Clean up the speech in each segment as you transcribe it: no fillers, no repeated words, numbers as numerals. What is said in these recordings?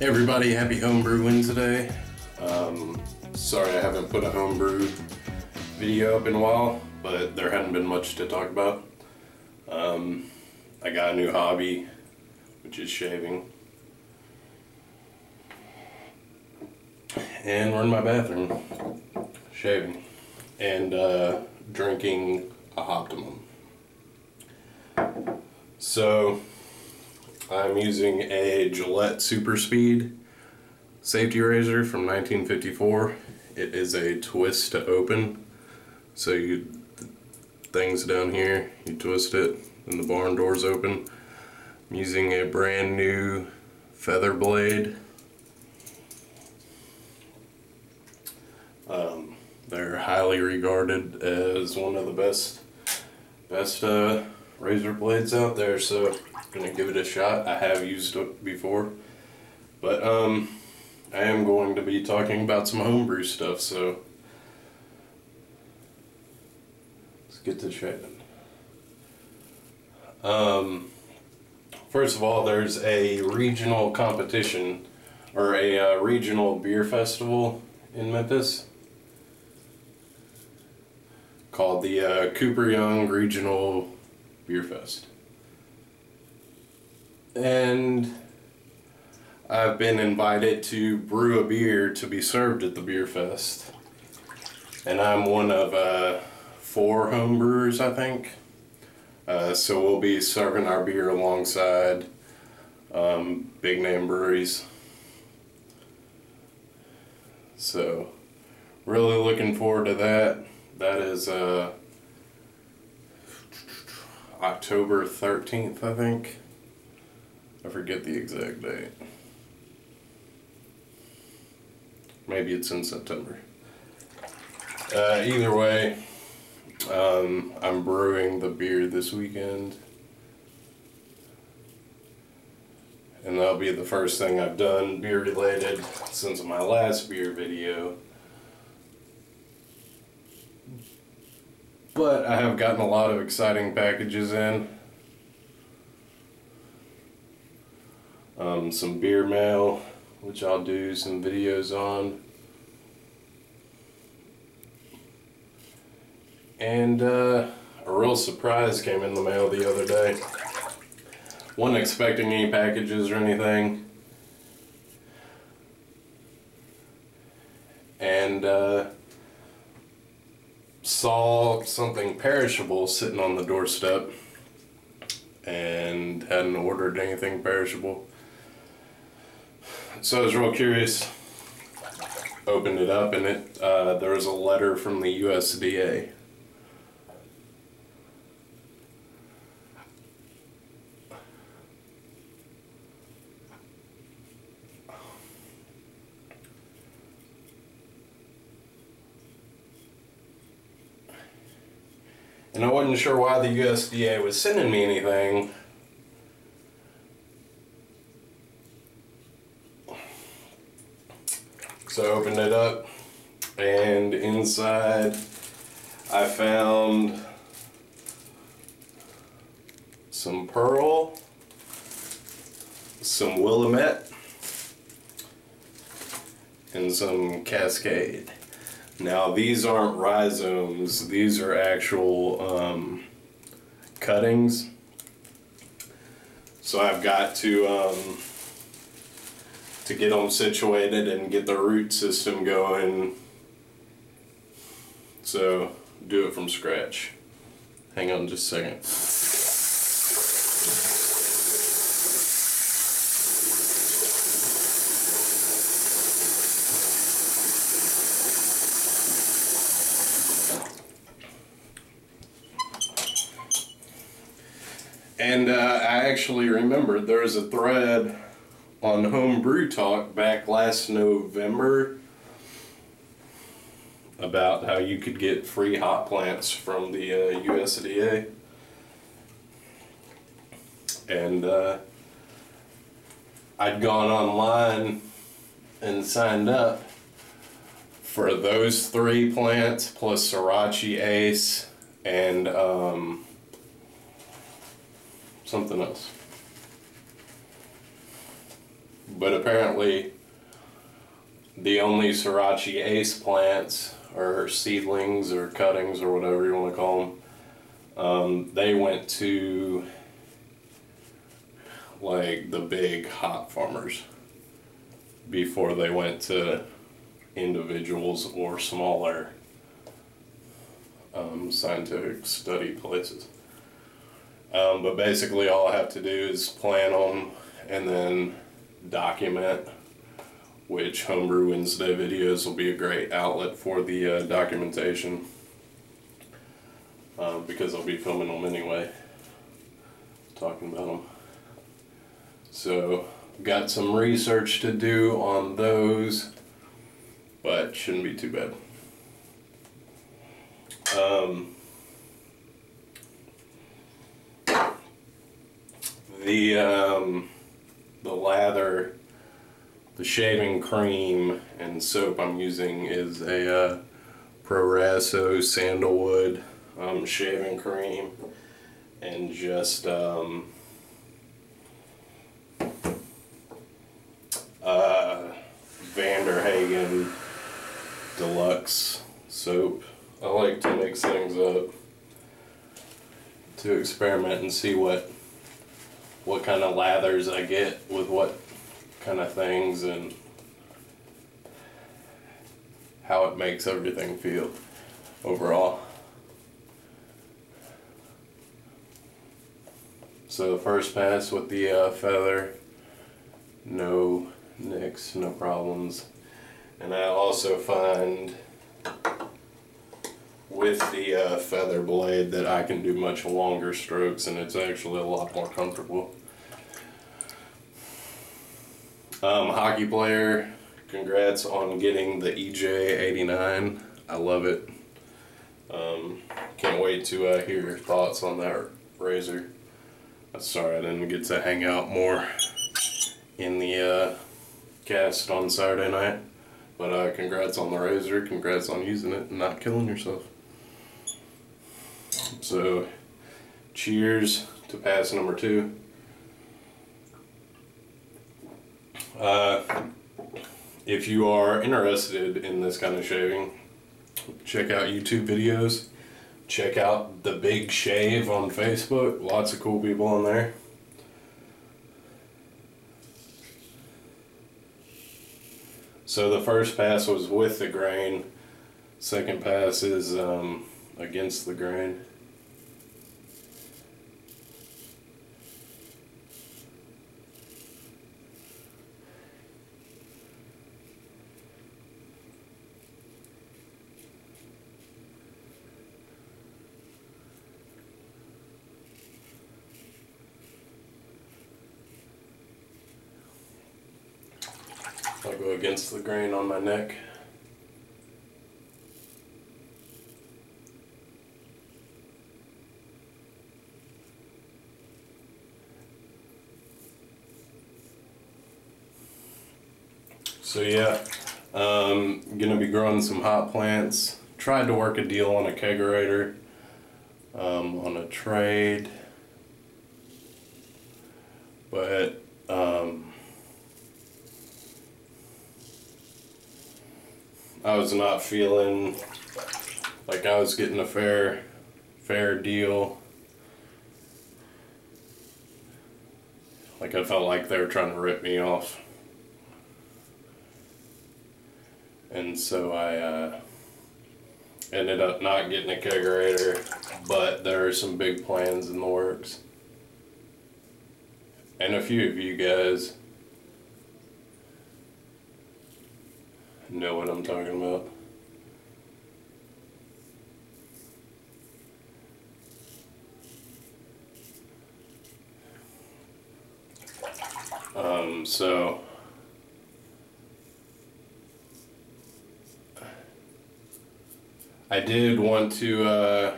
Hey everybody, happy Homebrew Wednesday. Sorry I haven't put a Homebrew video up in a while, but there hadn't been much to talk about. I got a new hobby, which is shaving. And we're in my bathroom, shaving, and drinking a Hockyplr. So, I'm using a Gillette Superspeed safety razor from 1954. It is a twist to open. So things down here, you twist it and the barn doors open. I'm using a brand new feather blade. They're highly regarded as one of the best razor blades out there, so I'm gonna give it a shot. I have used it before, but I am going to be talking about some homebrew stuff, so let's get to shaving. First of all, there's a regional competition, or a regional beer festival in Memphis called the Cooper Young Regional Beer Fest. And I've been invited to brew a beer to be served at the beer fest. And I'm one of 4 home brewers, I think. So we'll be serving our beer alongside big name breweries. So really looking forward to that. That is October 13th, I think. I forget the exact date. Maybe it's in September. Either way, I'm brewing the beer this weekend. And that'll be the first thing I've done beer related since my last beer video. But I have gotten a lot of exciting packages in. Some beer mail, which I'll do some videos on. And a real surprise came in the mail the other day. Wasn't expecting any packages or anything. And saw something perishable sitting on the doorstep and hadn't ordered anything perishable. So I was real curious, opened it up, and there was a letter from the USDA. And I wasn't sure why the USDA was sending me anything. So I opened it up, and inside I found some Pearl, some Willamette, and some Cascade. Now these aren't rhizomes, these are actual cuttings. So I've got to get them situated and get the root system going. So do it from scratch. Hang on just a second. And I actually remembered there was a thread on Homebrew Talk back last November about how you could get free hop plants from the USDA. And I'd gone online and signed up for those 3 plants plus Sriracha Ace and something else. But apparently the only Sriracha Ace plants, or seedlings, or cuttings, or whatever you want to call them, they went to like the big hop farmers before they went to individuals or smaller scientific study places. But basically all I have to do is plant them and then document, which Homebrew Wednesday videos will be a great outlet for the documentation, because I'll be filming them anyway, talking about them. So got some research to do on those, but shouldn't be too bad. The lather, the shaving cream and soap I'm using is a Proraso sandalwood shaving cream, and just Vanderhagen Deluxe soap. I like to mix things up to experiment and see what kind of lathers I get with what kind of things, and how it makes everything feel overall. So the first pass with the feather, no nicks, no problems. And I also find with the feather blade that I can do much longer strokes, and it's actually a lot more comfortable. Hockyplr, congrats on getting the EJ89. I love it. Can't wait to hear your thoughts on that razor. Sorry I didn't get to hang out more in the cast on Saturday night, but congrats on the razor, congrats on using it and not killing yourself. So cheers to pass number 2. If you are interested in this kind of shaving, check out YouTube videos. Check out The Big Shave on Facebook. Lots of cool people on there. So the first pass was with the grain. Second pass is against the grain. I'll go against the grain on my neck. So yeah, gonna be growing some hot plants. Tried to work a deal on a kegerator, on a trade, but I was not feeling like I was getting a fair deal. Like I felt like they were trying to rip me off. And so I ended up not getting a kegerator, but there are some big plans in the works. And a few of you guys know what I'm talking about. So I did want to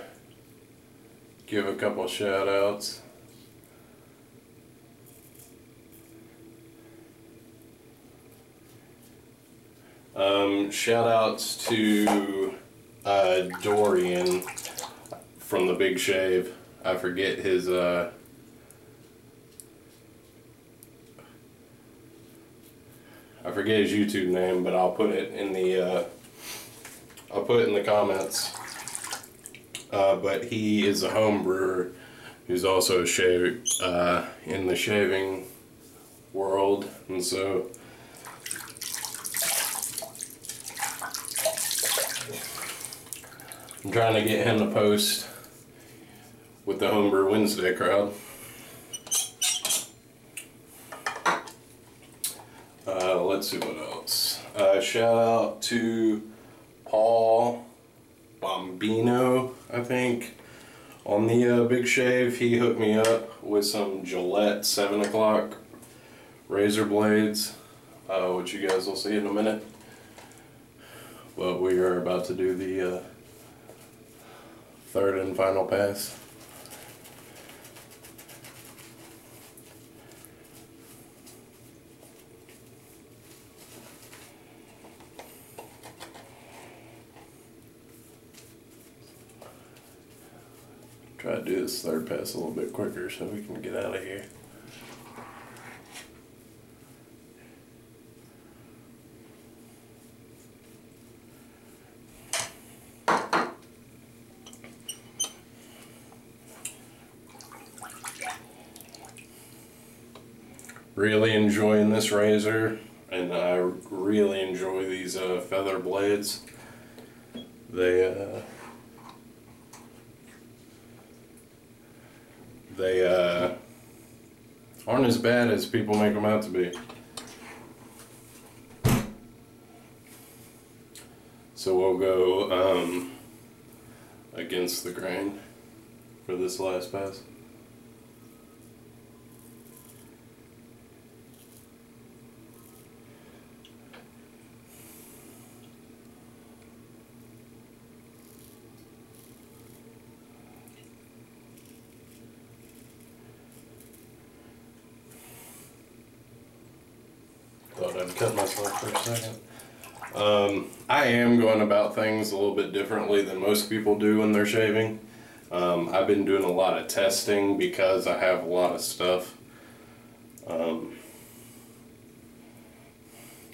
give a couple shout outs. Shout outs to Dorian from The Big Shave. I forget his forget his YouTube name, but I'll put it in the comments. But he is a home brewer who's also a in the shaving world, and so I'm trying to get him to post with the Homebrew Wednesday crowd. Let's see what else. Shout out to Paul Bombino, I think, on the Big Shave. He hooked me up with some Gillette 7 o'clock razor blades, which you guys will see in a minute. But we are about to do the third and final pass. Try to do this third pass a little bit quicker so we can get out of here. Really enjoying this razor, and I really enjoy these feather blades. They aren't as bad as people make them out to be. So we'll go against the grain for this last pass. Thought I'd cut myself for a second. I am going about things a little bit differently than most people do when they're shaving. I've been doing a lot of testing because I have a lot of stuff.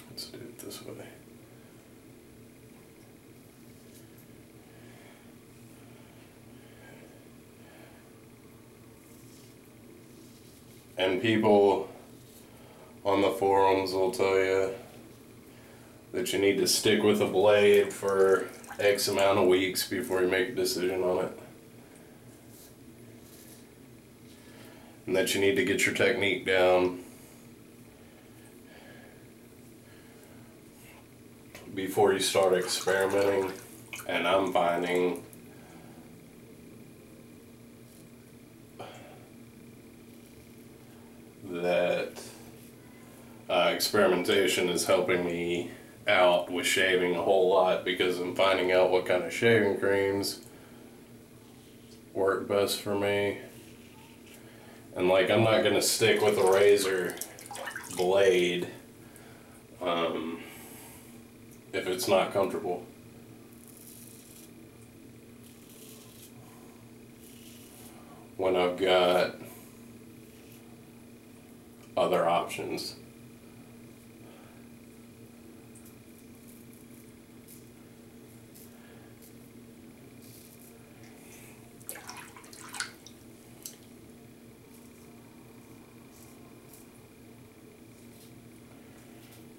Let's do it this way. And people on the forums will tell you that you need to stick with a blade for X amount of weeks before you make a decision on it. And that you need to get your technique down before you start experimenting. And I'm finding that experimentation is helping me out with shaving a whole lot, because I'm finding out what kind of shaving creams work best for me. And like, I'm not gonna stick with a razor blade if it's not comfortable. When I've got other options.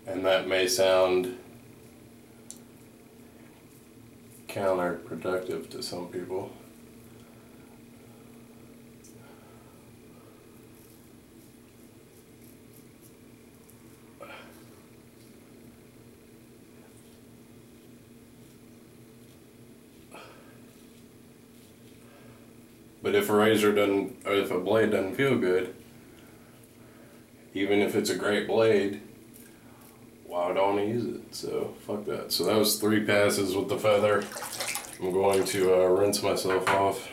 And that may sound counterproductive to some people. But if a razor doesn't, or if a blade doesn't feel good, even if it's a great blade, why would I want to use it? So fuck that. So that was 3 passes with the feather. I'm going to rinse myself off.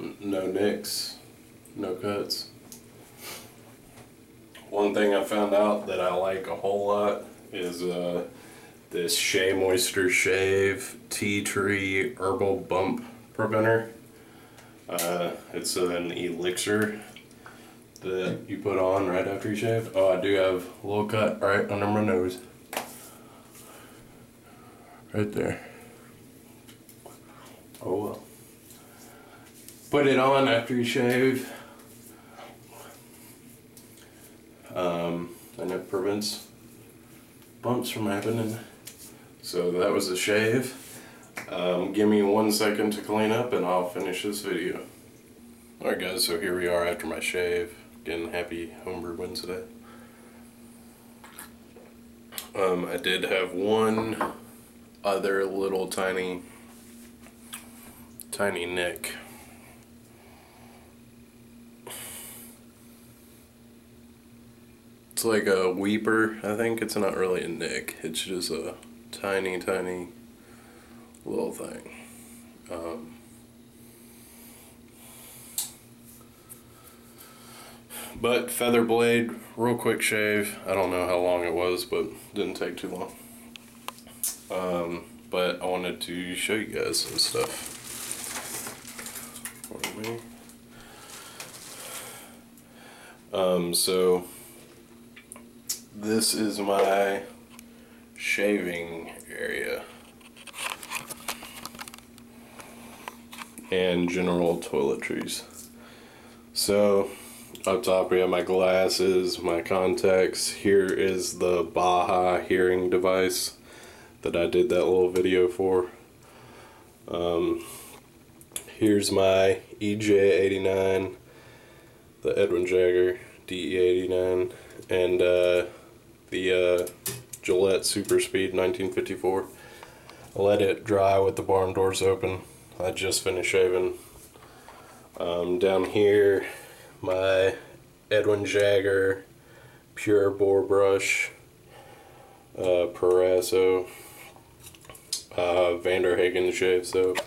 No nicks, no cuts. One thing I found out that I like a whole lot is this Shea Moisture Shave Tea Tree Herbal Bump Preventer. It's an elixir that you put on right after you shave. Oh, I do have a little cut right under my nose. Right there. Oh well. Put it on after you shave. And it prevents bumps from happening. So that was a shave. Give me 1 second to clean up and I'll finish this video. Alright guys, so here we are after my shave. Again, happy Homebrew Wednesday. I did have one other little tiny nick. It's like a weeper, I think. It's not really a nick. It's just a tiny little thing. But feather blade, real quick shave. I don't know how long it was, but didn't take too long. But I wanted to show you guys some stuff. Pardon me. So this is my shaving area and general toiletries. So up top we have my glasses, my contacts. Here is the Baja hearing device that I did that little video for. Here's my EJ89, the Edwin Jagger DE89, and the Gillette Superspeed 1954. I let it dry with the barn doors open. I just finished shaving. Down here, my Edwin Jagger pure bore brush, Parasso, Vanderhagen shave soap.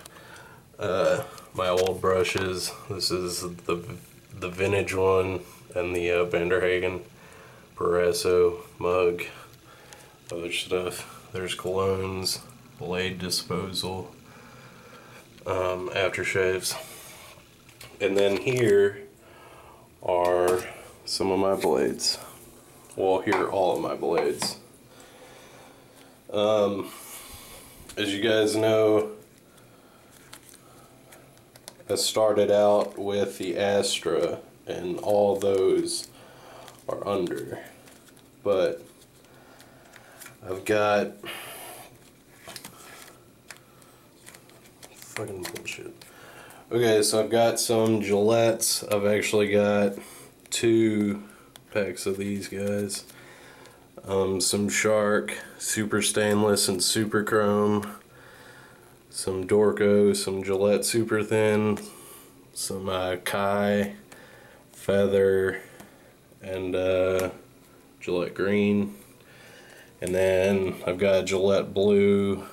My old brushes. This is the vintage one and the Vanderhagen Parasso mug. Other stuff. There's colognes, blade disposal, aftershaves. And then here are some of my blades. Well, here are all of my blades. As you guys know, I started out with the Astra, and all those are under. But I've got fucking bullshit. Okay, so I've got some Gillettes. I've actually got 2 packs of these guys. Some Shark, Super Stainless and Super Chrome. Some Dorco, some Gillette Super Thin. Some Kai, Feather, and Gillette Green. And then I've got Gillette Blue,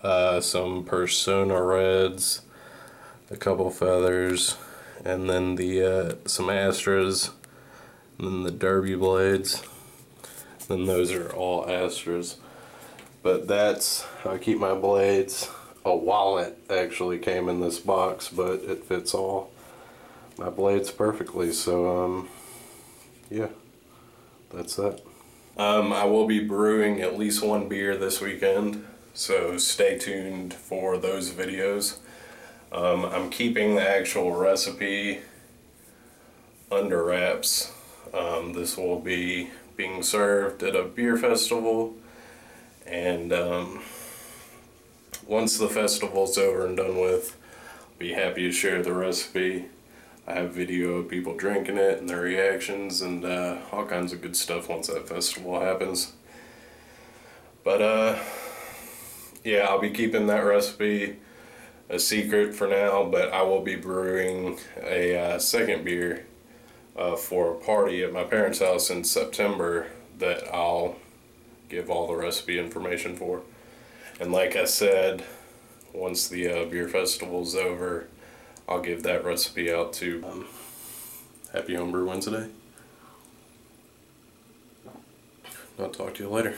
some Persona Reds, a couple Feathers, and then the some Astras, and then the Derby blades. Then those are all Astras. But that's how I keep my blades. A wallet actually came in this box, but it fits all my blades perfectly. So yeah, that's that. I will be brewing at least 1 beer this weekend, so stay tuned for those videos. I'm keeping the actual recipe under wraps. This will be being served at a beer festival, and once the festival's over and done with, I'll be happy to share the recipe. I have video of people drinking it and their reactions and all kinds of good stuff once that festival happens. But yeah, I'll be keeping that recipe a secret for now, but I will be brewing a second beer for a party at my parents' house in September that I'll give all the recipe information for. And like I said, once the beer festival's over, I'll give that recipe out to Happy Homebrew Wednesday. I'll talk to you later.